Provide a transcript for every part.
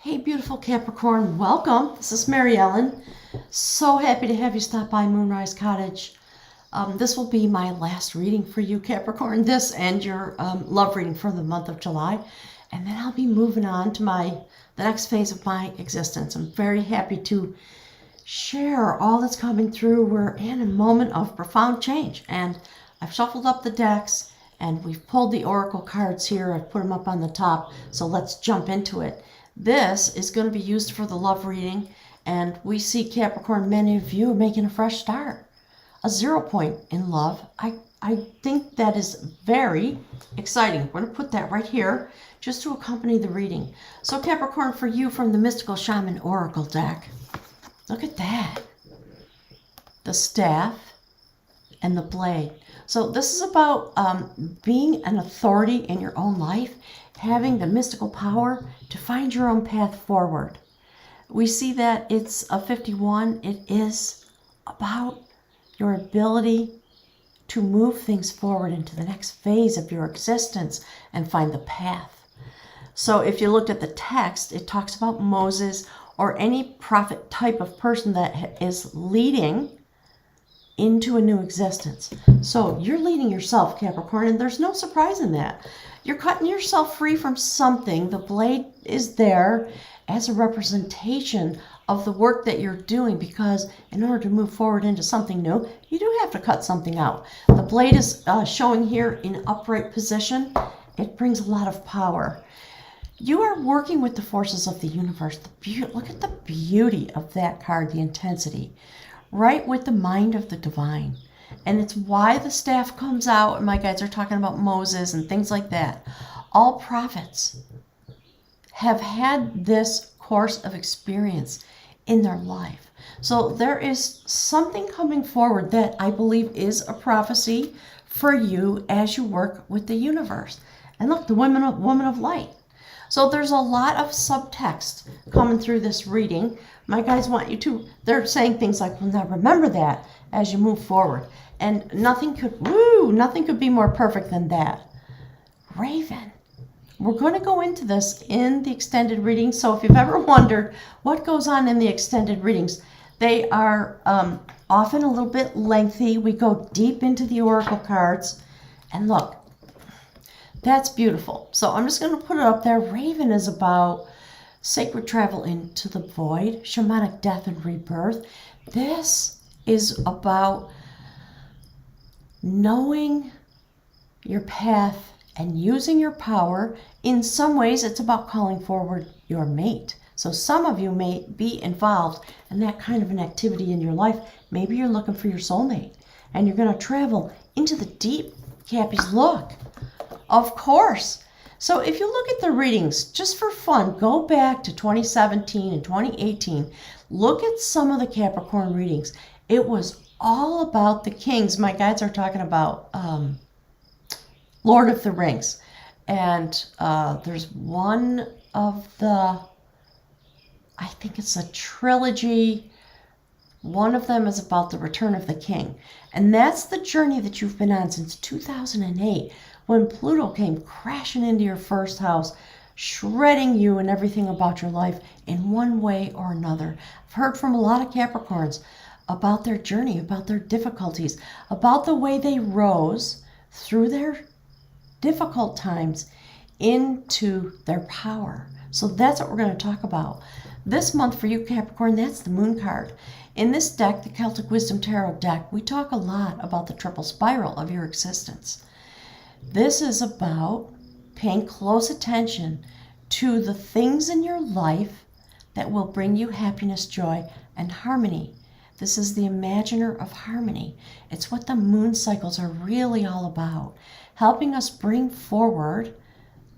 Hey, beautiful Capricorn, welcome. This is Mary Ellen. So happy to have you stop by Moonrise Cottage. This will be my last reading for you, Capricorn. This and your love reading for the month of July. And then I'll be moving on to the next phase of my existence. I'm very happy to share all that's coming through. We're in a moment of profound change. And I've shuffled up the decks and we've pulled the oracle cards here. I've put them up on the top. So let's jump into it. This is going to be used for the love reading, and we see Capricorn, many of you are making a fresh start, a 0 point in love. I think that is very exciting. We're going to put that right here just to accompany the reading. So Capricorn, for you from the Mystical Shaman Oracle deck, look at that. The staff and the blade. So this is about being an authority in your own life, having the mystical power to find your own path forward. We see that it's a 51. It is about your ability to move things forward into the next phase of your existence and find the path. So if you looked at the text, it talks about Moses or any prophet type of person that is leading into a new existence. So you're leading yourself, Capricorn, and there's no surprise in that. You're cutting yourself free from something. The blade is there as a representation of the work that you're doing, because in order to move forward into something new, you do have to cut something out. The blade is showing here in upright position. It brings a lot of power. You are working with the forces of the universe. Look at the beauty of that card, the intensity. Right with the mind of the divine. And it's why the staff comes out, and my guides are talking about Moses and things like that. All prophets have had this course of experience in their life. So there is something coming forward that I believe is a prophecy for you as you work with the universe. And look, the woman of light. So there's a lot of subtext coming through this reading. My guys want you to, they're saying things like, well, now remember that as you move forward. And nothing could be more perfect than that. Raven. We're going to go into this in the extended reading. So if you've ever wondered what goes on in the extended readings, they are often a little bit lengthy. We go deep into the oracle cards. And look, that's beautiful. So I'm just going to put it up there. Raven is about sacred travel into the void, shamanic death and rebirth. This is about knowing your path and using your power. In some ways, it's about calling forward your mate. So some of you may be involved in that kind of an activity in your life. Maybe you're looking for your soulmate and you're going to travel into the deep. Cappy's look. Of course. So if you look at the readings, just for fun, go back to 2017 and 2018. Look at some of the Capricorn readings. It was all about the kings. My guides are talking about Lord of the Rings. And there's one of the, I think it's a trilogy. One of them is about the return of the king. And that's the journey that you've been on since 2008, when Pluto came crashing into your first house, shredding you and everything about your life in one way or another. I've heard from a lot of Capricorns about their journey, about their difficulties, about the way they rose through their difficult times into their power. So that's what we're going to talk about. This month for you, Capricorn, that's the moon card. In this deck, the Celtic Wisdom Tarot deck, we talk a lot about the triple spiral of your existence. This is about paying close attention to the things in your life that will bring you happiness, joy, and harmony. This is the imaginer of harmony. It's what the moon cycles are really all about, helping us bring forward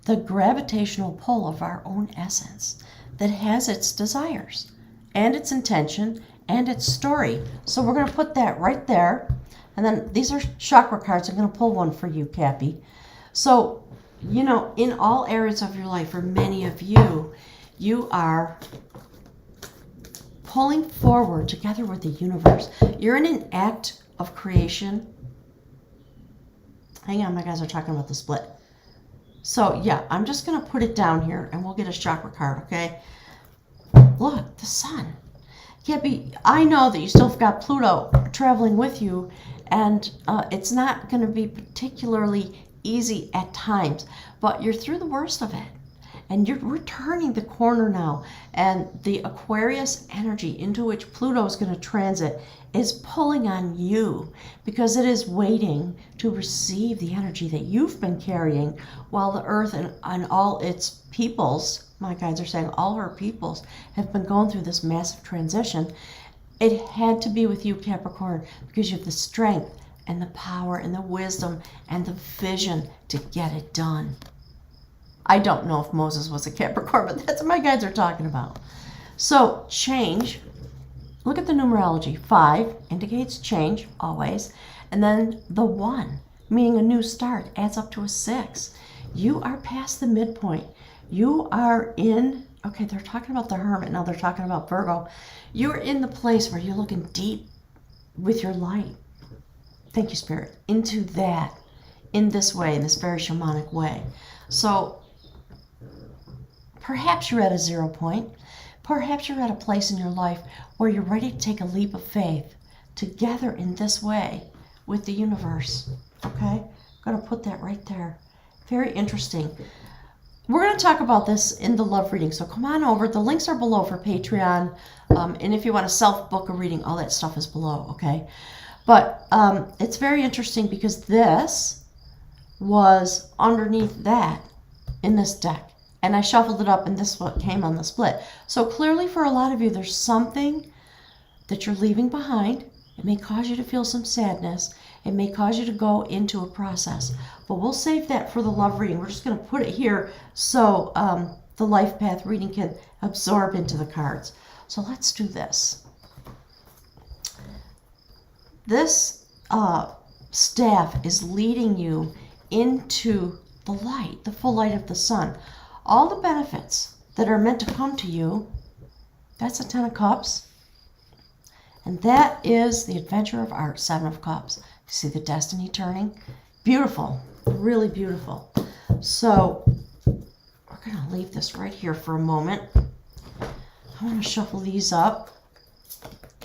the gravitational pull of our own essence that has its desires and its intention and its story. So we're going to put that right there. And then these are chakra cards. I'm going to pull one for you, Cappy. So, you know, in all areas of your life, for many of you, you are pulling forward together with the universe. You're in an act of creation. Hang on, my guys are talking about the split. So, yeah, I'm just going to put it down here, and we'll get a chakra card, okay? Look, the sun. Cappy, I know that you still have got Pluto traveling with you, and it's not going to be particularly easy at times, but you're through the worst of it. And we're turning the corner now, and the Aquarius energy into which Pluto is going to transit is pulling on you because it is waiting to receive the energy that you've been carrying while the earth and all its peoples, my guides are saying all her peoples, have been going through this massive transition. It had to be with you, Capricorn, because you have the strength and the power and the wisdom and the vision to get it done. I don't know if Moses was a Capricorn, but that's what my guides are talking about. So change, look at the numerology. 5 indicates change, always. And then the 1, meaning a new start, adds up to a 6. You are past the midpoint. You are in, okay, they're talking about the Hermit, now they're talking about Virgo. You're in the place where you're looking deep with your light. Thank you, Spirit. Into that, in this way, in this very shamanic way. So perhaps you're at a 0 point. Perhaps you're at a place in your life where you're ready to take a leap of faith together in this way with the universe. Okay? I'm going to put that right there. Very interesting. We're going to talk about this in the love reading, so come on over. The links are below for Patreon, and if you want to self-book a reading, all that stuff is below, okay? But it's very interesting because this was underneath that in this deck, and I shuffled it up, and this is what came on the split. So clearly for a lot of you, there's something that you're leaving behind. It may cause you to feel some sadness. It may cause you to go into a process. But we'll save that for the love reading. We're just going to put it here so the life path reading can absorb into the cards. So let's do this. This staff is leading you into the light, the full light of the sun. All the benefits that are meant to come to you, that's a 10 of Cups. And that is the Adventure of Art, 7 of Cups. You see the destiny turning? Beautiful, really beautiful. So we're going to leave this right here for a moment. I want to shuffle these up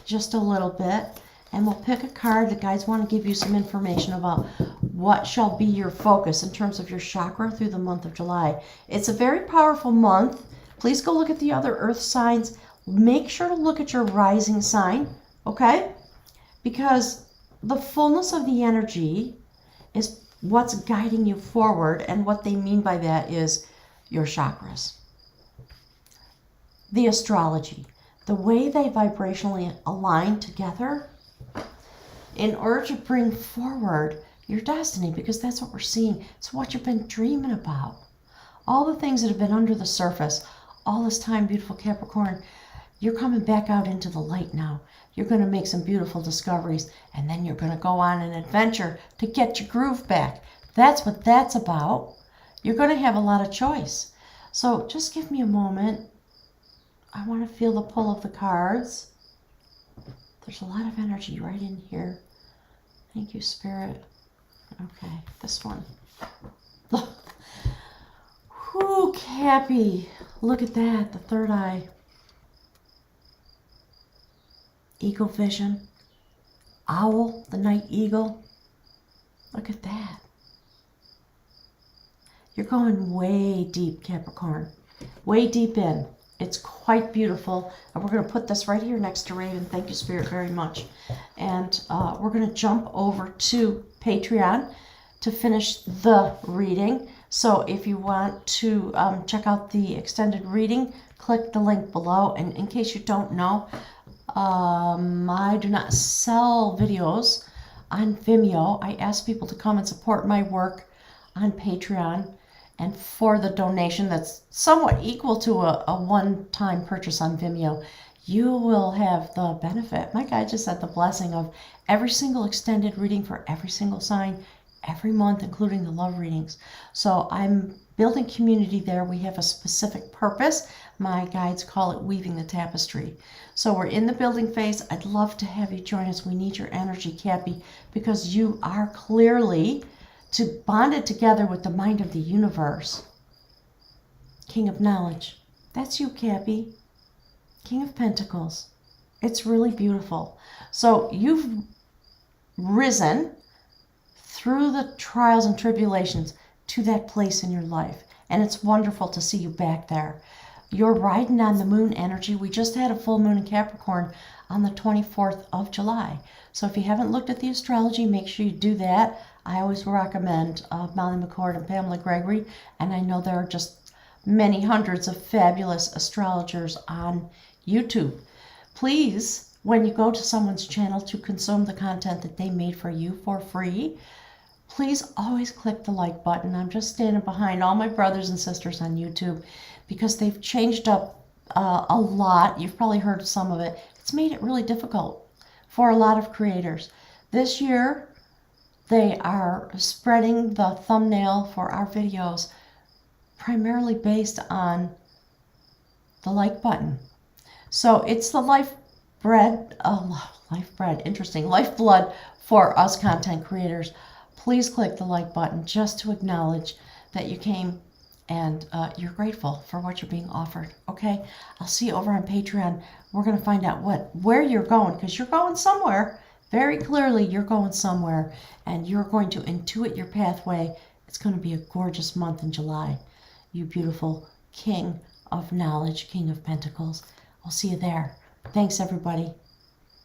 just a little bit, and we'll pick a card. The guides want to give you some information about what shall be your focus in terms of your chakra through the month of July. It's a very powerful month. Please go look at the other earth signs. Make sure to look at your rising sign, okay? Because the fullness of the energy is what's guiding you forward, and what they mean by that is your chakras. The astrology, the way they vibrationally align together in order to bring forward your destiny, because that's what we're seeing. It's what you've been dreaming about. All the things that have been under the surface all this time, beautiful Capricorn, you're coming back out into the light now. You're going to make some beautiful discoveries, and then you're going to go on an adventure to get your groove back. That's what that's about. You're going to have a lot of choice. So just give me a moment. I want to feel the pull of the cards. There's a lot of energy right in here. Thank you, Spirit. Okay, this one. Whoo, Cappy. Look at that, the third eye. Eagle vision. Owl, the night eagle. Look at that. You're going way deep, Capricorn. Way deep in. It's quite beautiful. And we're going to put this right here next to Raven. Thank you, Spirit, very much. And we're going to jump over to Patreon to finish the reading. So if you want to check out the extended reading, click the link below. And in case you don't know, I do not sell videos on Vimeo. I ask people to come and support my work on Patreon. And for the donation that's somewhat equal to a one-time purchase on Vimeo, you will have the benefit. My guide just said the blessing of every single extended reading for every single sign every month, including the love readings. So I'm building community there. We have a specific purpose. My guides call it weaving the tapestry. So we're in the building phase. I'd love to have you join us. We need your energy, Cappy, because you are clearly bonded together with the mind of the universe. King of knowledge. That's you, Cappy. King of Pentacles. It's really beautiful. So you've risen through the trials and tribulations to that place in your life. And it's wonderful to see you back there. You're riding on the moon energy. We just had a full moon in Capricorn on the 24th of July. So if you haven't looked at the astrology, make sure you do that. I always recommend Molly McCord and Pamela Gregory. And I know there are just many hundreds of fabulous astrologers on YouTube. Please, when you go to someone's channel to consume the content that they made for you for free, please always click the like button. I'm just standing behind all my brothers and sisters on YouTube because they've changed up a lot. You've probably heard some of it. It's made it really difficult for a lot of creators. This year, they are spreading the thumbnail for our videos primarily based on the like button. So it's the lifeblood for us content creators. Please click the like button just to acknowledge that you came and you're grateful for what you're being offered. Okay, I'll see you over on Patreon. We're going to find out where you're going, because you're going somewhere. Very clearly, you're going somewhere, and you're going to intuit your pathway. It's going to be a gorgeous month in July. You beautiful King of Knowledge, King of Pentacles. I'll see you there. Thanks, everybody.